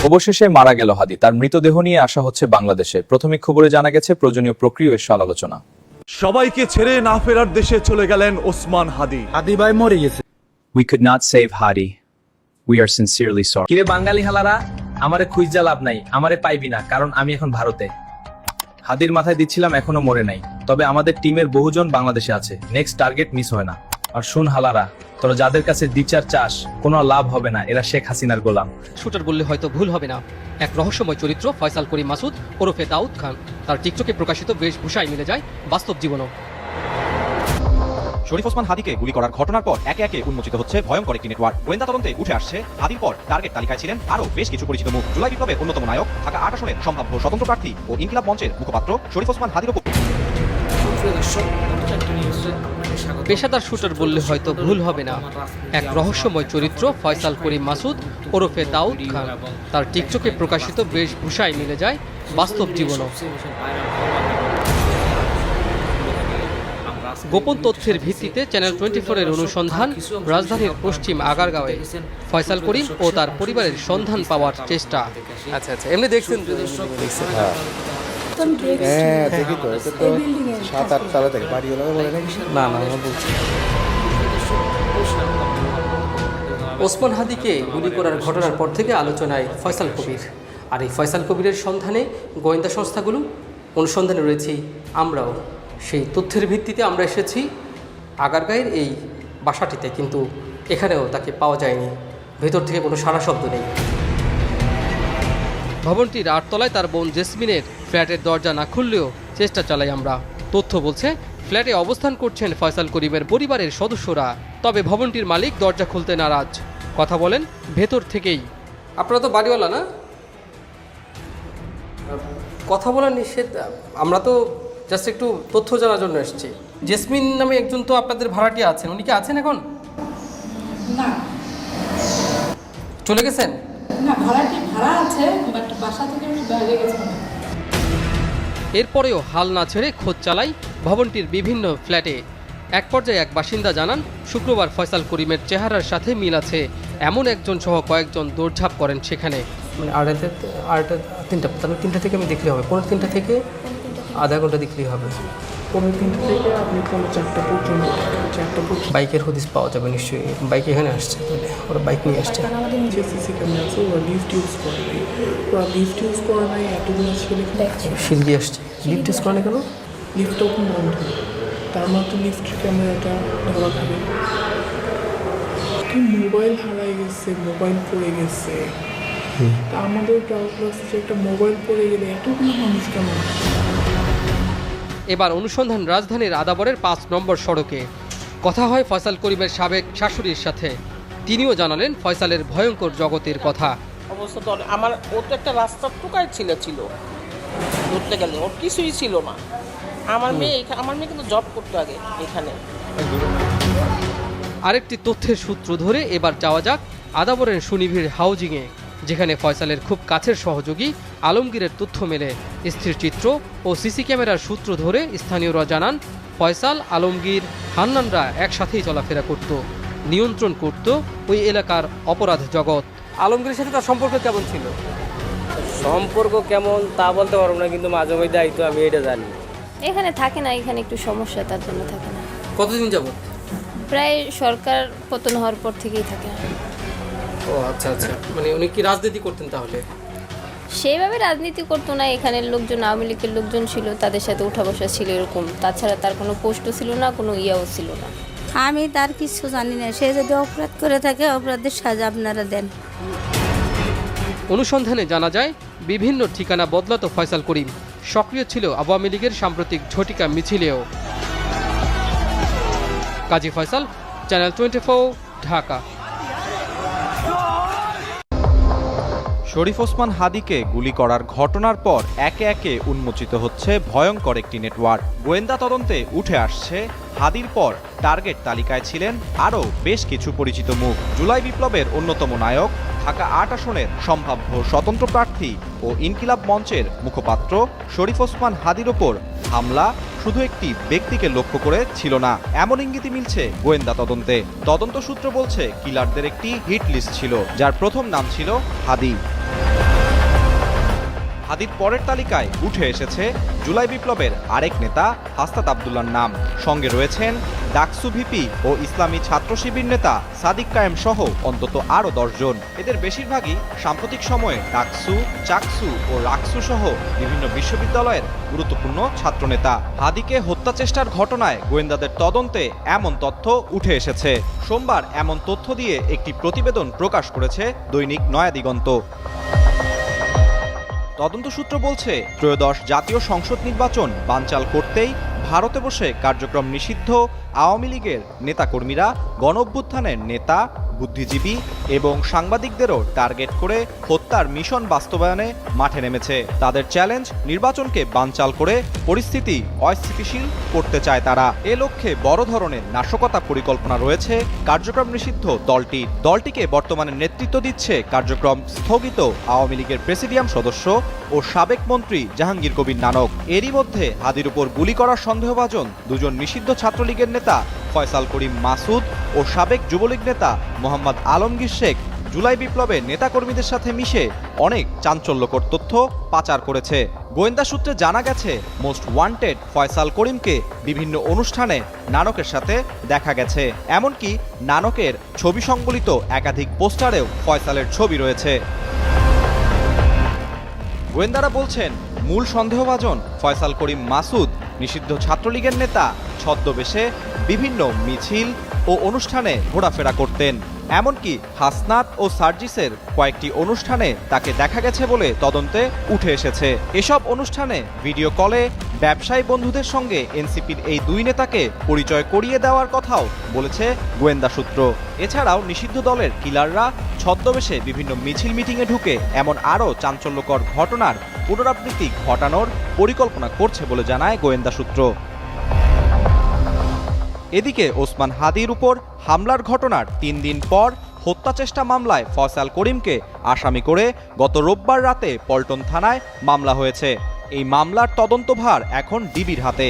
অবশেষে মারা গেল হাদি। তার মৃতদেহ নিয়ে আসা হচ্ছে বাংলাদেশে। প্রাথমিক খবরে জানা গেছে প্রয়োজনীয় প্রক্রিয়া ও আলোচনা। সবাইকে ছেড়ে না ফেরার দেশে চলে গেলেন ওসমান হাদি। হাদি ভাই মরে গেছে। We could not save Hadi. We are sincerely sorry. কিরে বাঙালি হালারা, আমারে খুঁজা লাভ নাই, আমারে পাইবি না, কারণ আমি এখন ভারতে। হাদির মাথায় দিচ্ছিলাম এখনো মরে নাই, তবে আমাদের টিমের বহুজন বাংলাদেশে আছে। নেক্সট টার্গেট মিস হয় না। আর শুন হালারা, তোরা যাদের কাছে বিচার চাস কোনো লাভ হবে না, এরা শেখ হাসিনার গোলাম। শুটার বললে হয়তো ভুল হবে না, এক রহস্যময় চরিত্র ফয়সাল করিম মাসুদ ওরফে দাউদ খান। তার টিকটকে প্রকাশিত বেশভূষায় মিলে যায় বাস্তব জীবনও। শরীফ ওসমান হাদিকে গুলি করার ঘটনার পর একে একে উন্মোচিত হচ্ছে ভয়ঙ্কর একটি নেটওয়ার্ক। গোয়েন্দা তদন্তে উঠে আসছে হাদির পর টার্গেট তালিকায় ছিলেন আরও বেশ কিছু পরিচিত মুখ। জুলাই বিপ্লবের অন্যতম নায়ক, ঢাকা ৮ আসনের সম্ভাব্য স্বতন্ত্র প্রার্থী ও ইনকিলাব মঞ্চের মুখপাত্র শরীফ ওসমান হাদির উপর। পেশাদার শুটার বললে হয়তো ভুল হবে না, এক রহস্যময় চরিত্র ফয়সাল করিম মাসুদ ওরফে দাউদ খান। তার টিকটকে প্রকাশিত বেশভূষায় মিলে যায় বাস্তব জীবনও। গোপন তথ্যের ভিত্তিতে চ্যানেল 24 এর অনুসন্ধান রাজধানীর পশ্চিম আগারগাঁওয়ে ফয়সাল করিম ও তার পরিবারের সন্ধান পাওয়ার চেষ্টা। আচ্ছা আচ্ছা, এমনি দেখছেন? হ্যাঁ দেখি তো, এটা তো 7-8 তলা থেকে বাড়িওয়ালা বলে নাকি? না না, আমি বলছি ওসমান হাদিকে গুলি করার ঘটনার পর থেকে আলোচনায় ফয়সাল কবির। আর এই ফয়সাল কবিরের সন্ধানে গোয়েন্দা সংস্থাগুলো অনুসন্ধানে রয়েছি আমরাও। সেই তথ্যের ভিত্তিতে আমরা এসেছি আগারগাঁয়ের এই বাসাটিতে, কিন্তু এখানেও তাকে পাওয়া যায়নি। ভেতর থেকে কোনো সাড়া শব্দ নেই। ভবনটির 8 তলায় তার বোন জেসমিনের ফ্ল্যাটের দরজা না খুললেও চেষ্টা চালাই আমরা। তথ্য বলছে ফ্ল্যাটে অবস্থান করছেন ফয়সাল করিমের পরিবারের সদস্যরা, তবে ভবনটির মালিক দরজা খুলতে নারাজ। কথা বলেন ভেতর থেকেই। আপনারা তো বাড়িওয়ালা না? কথা বলা নিষেধ। আমরা তো জাস্ট একটু তথ্য জানার জন্য এসেছি। জেসমিন নামে একজন তো আপনাদের ভাড়াটিয়া আছেন, উনি কি আছেন এখন? না, চলে গেছেন? না, ভাড়া আছে, বাট বাসা থেকে আমি বাইরে গেছি। এরপরেও হাল না ছেড়ে খোঁজ চালাই ভবনটির বিভিন্ন ফ্ল্যাটে। এক পর্যায়ে এক বাসিন্দা জানান শুক্রবার ফয়সাল করিমের চেহারার সাথে মিল আছে এমন একজন সহ কয়েকজন দৌড়ঝাঁপ করেন সেখানে। মানে আড়াইটা 3টা, তাহলে 3টা থেকে আমি দেখলেই হবে, 3:15 থেকে আধা ঘন্টা দেখলেই হবে। 3:15 থেকে আপনি 4টা পর্যন্ত। বাইকের হদিস পাওয়া যাবে নিশ্চয়ই। বাইক এখানে আসছে, তাহলে ওরা বাইক নিয়ে আসছে। আমাদের নিচে সিসি ক্যামেরা আছে, ওরা লিফট ইউজ করে নাই। ওরা লিফট ইউজ করে নাই, এতগুলো ছেলে সিঁড়ি আসছে, লিফট ইউজ করে না কেন? লিফট ওপেন বন্ধ, তার মতো লিফটের ক্যামেরাটা ধরা খাবে। মোবাইল হারাই গেছে, মোবাইল পড়ে গেছে। তা আমাদের ডাউট লাগছে যে একটা মোবাইল পড়ে গেলে এতগুলো মানুষ কেমন? এবার অনুসন্ধান রাজধানীর আদাবরের 5 নম্বর সড়কে। কথা হয় ফয়সাল করিমের সাবেক শাশুড়ির সাথে। তিনিও জানালেন ফয়সালের ভয়ঙ্কর জগতের কথা। অবস্থা তো ও তো একটা রাস্তার টুকায় ছিল ধরতে গেলে ওর কিছুই ছিল না। আমার মেয়ে কিন্তু জব করতো আগে এখানে। আরেকটি তথ্যের সূত্র ধরে এবার যাওয়া যাক আদাবরের সুনিবিড় হাউজিংয়ে, যেখানে ফয়সালের খুব কাছের সহযোগী আলমগীরের তথ্য মেলে। স্থির চিত্র ও সিসি ক্যামেরার সূত্র ধরে স্থানীয়রা জানান ফয়সাল, আলমগীর, হান্নানরা একসাথেই চলাফেরা করত, নিয়ন্ত্রণ করত ওই এলাকার অপরাধ জগৎ। আলমগীরের সাথে তার সম্পর্ক কেমন ছিল? সম্পর্ক কেমন তা বলতে পারবো না, কিন্তু মাঝে মধ্যে আইতো, আমি এটা জানি। এখানে থাকে না, এখানে একটু সমস্যা, তার জন্য থাকে না। কতদিন যাবত? প্রায় সরকার পতন হওয়ার পর থেকেই থাকে। ও আচ্ছা আচ্ছা, মানে উনি কি রাজনীতি করতেন? তাহলে সেইভাবে রাজনীতি করতো না। এখানের লোকজন, আওয়ামী লীগের লোকজন ছিল, তাদের সাথে উঠা বসা ছিল এরকম। তাছাড়া তার কোনো পোস্টও ছিল না, কোনো ইয়াও ছিল না। আমি তার কিছু জানি না। সে যদি অপরাধ করে থাকে, অপরাধের সাজা আপনারা দেন। অনুসন্ধানে জানা যায় বিভিন্ন ঠিকানা বদলাতো ফয়সাল করিম। সক্রিয় ছিল আওয়ামী লীগের সাম্প্রতিক ঝটিকা মিছিলেও। কাজী ফয়সাল, চ্যানেল 24, ঢাকা। শরীফ ওসমান হাদিকে গুলি করার ঘটনার পর একে একে উন্মোচিত হচ্ছে ভয়ঙ্কর একটি নেটওয়ার্ক। গোয়েন্দা তদন্তে উঠে আসছে হাদির পর টার্গেট তালিকায় ছিলেন আরও বেশ কিছু পরিচিত মুখ। জুলাই বিপ্লবের অন্যতম নায়ক, ঢাকা ৮ আসনের সম্ভাব্য স্বতন্ত্র প্রার্থী ও ইনকিলাব মঞ্চের মুখপাত্র শরীফ ওসমান হাদির ওপর হামলা শুধু একটি ব্যক্তিকে লক্ষ্য করে ছিল না, এমন ইঙ্গিতই মিলছে গোয়েন্দা তদন্তে। তদন্ত সূত্র বলছে কিলারদের একটি হিট লিস্ট ছিল, যার প্রথম নাম ছিল হাদি। হাদির পরের তালিকায় উঠে এসেছে জুলাই বিপ্লবের আরেক নেতা হাসনাত আবদুল্লাহর নাম। সঙ্গে রয়েছেন ডাকসু ভিপি ও ইসলামী ছাত্র শিবির নেতা সাদিক কায়েম সহ অন্তত আরও 10 জন। এদের বেশিরভাগই সাম্প্রতিক সময়ে ডাকসু, চাকসু ও রাকসু সহ বিভিন্ন বিশ্ববিদ্যালয়ের গুরুত্বপূর্ণ ছাত্রনেতা। হাদিকে হত্যা চেষ্টার ঘটনায় গোয়েন্দাদের তদন্তে এমন তথ্য উঠে এসেছে। সোমবার এমন তথ্য দিয়ে একটি প্রতিবেদন প্রকাশ করেছে দৈনিক নয়া দিগন্ত। তদন্ত সূত্র বলছে, ত্রয়োদশ জাতীয় সংসদ নির্বাচন বানচাল করতেই ভারতে বসে কার্যক্রম নিষিদ্ধ আওয়ামী লীগের নেতাকর্মীরা গণঅভ্যুত্থানের নেতা, বুদ্ধিজীবী এবং সাংবাদিকদেরও টার্গেট করে হত্যার মিশন বাস্তবায়নে মাঠে নেমেছে। তাদের চ্যালেঞ্জ, নির্বাচনকে বানচাল করে পরিস্থিতি অস্থিতিশীল করতে চায় তারা। এ লক্ষ্যে বড় ধরনের নাশকতা পরিকল্পনা রয়েছে কার্যক্রম নিষিদ্ধ দলটিকে বর্তমানে নেতৃত্ব দিচ্ছে কার্যক্রম স্থগিত আওয়ামী লীগের প্রেসিডিয়াম সদস্য ও সাবেক মন্ত্রী জাহাঙ্গীর কবির নানক। এরই মধ্যে হাদির উপর গুলি করার সন্দেহভাজন দুজন নিষিদ্ধ ছাত্রলীগের নেতা ফয়সাল করিম মাসুদ ও সাবেক যুবলীগ নেতা মোহাম্মদ আলমগীর শেখ জুলাই বিপ্লবে নেতাকর্মীদের সাথে মিশে অনেক চাঞ্চল্যকর তথ্য পাচার করেছে। গোয়েন্দা সূত্রে জানা গেছে, মোস্ট ওয়ান্টেড ফয়সাল করিমকে বিভিন্ন অনুষ্ঠানে নানকের সাথে দেখা গেছে। এমনকি নানকের ছবি সংবলিত একাধিক পোস্টারেও ফয়সালের ছবি রয়েছে। গোয়েন্দারা বলছেন, মূল সন্দেহভাজন ফয়সাল করিম মাসুদ নিষিদ্ধ ছাত্রলীগের নেতা ছদ্মবেশে বিভিন্ন মিছিল ও অনুষ্ঠানে ঘোরাফেরা করতেন। এমনকি হাসনাত ও সার্জিসের কয়েকটি অনুষ্ঠানে তাকে দেখা গেছে বলে তদন্তে উঠে এসেছে। এসব অনুষ্ঠানে ভিডিও কলে ব্যবসায়ী বন্ধুদের সঙ্গে এনসিপির এই দুই নেতাকে পরিচয় করিয়ে দেওয়ার কথাও বলেছে গোয়েন্দা সূত্র। এছাড়াও নিষিদ্ধ দলের কিলাররা ছদ্মবেশে বিভিন্ন মিছিল মিটিংয়ে ঢুকে এমন আরও চাঞ্চল্যকর ঘটনার পুনরাবৃত্তি ঘটানোর পরিকল্পনা করছে বলে জানায় গোয়েন্দা সূত্র। এদিকে ওসমান হাদির উপর হামলার ঘটনার 3 দিন পর হত্যা চেষ্টা মামলায় ফয়সাল করিমকে আসামি করে গত রোববার রাতে পল্টন থানায় মামলা হয়েছে। এই মামলার তদন্তভার এখন ডিবির হাতে।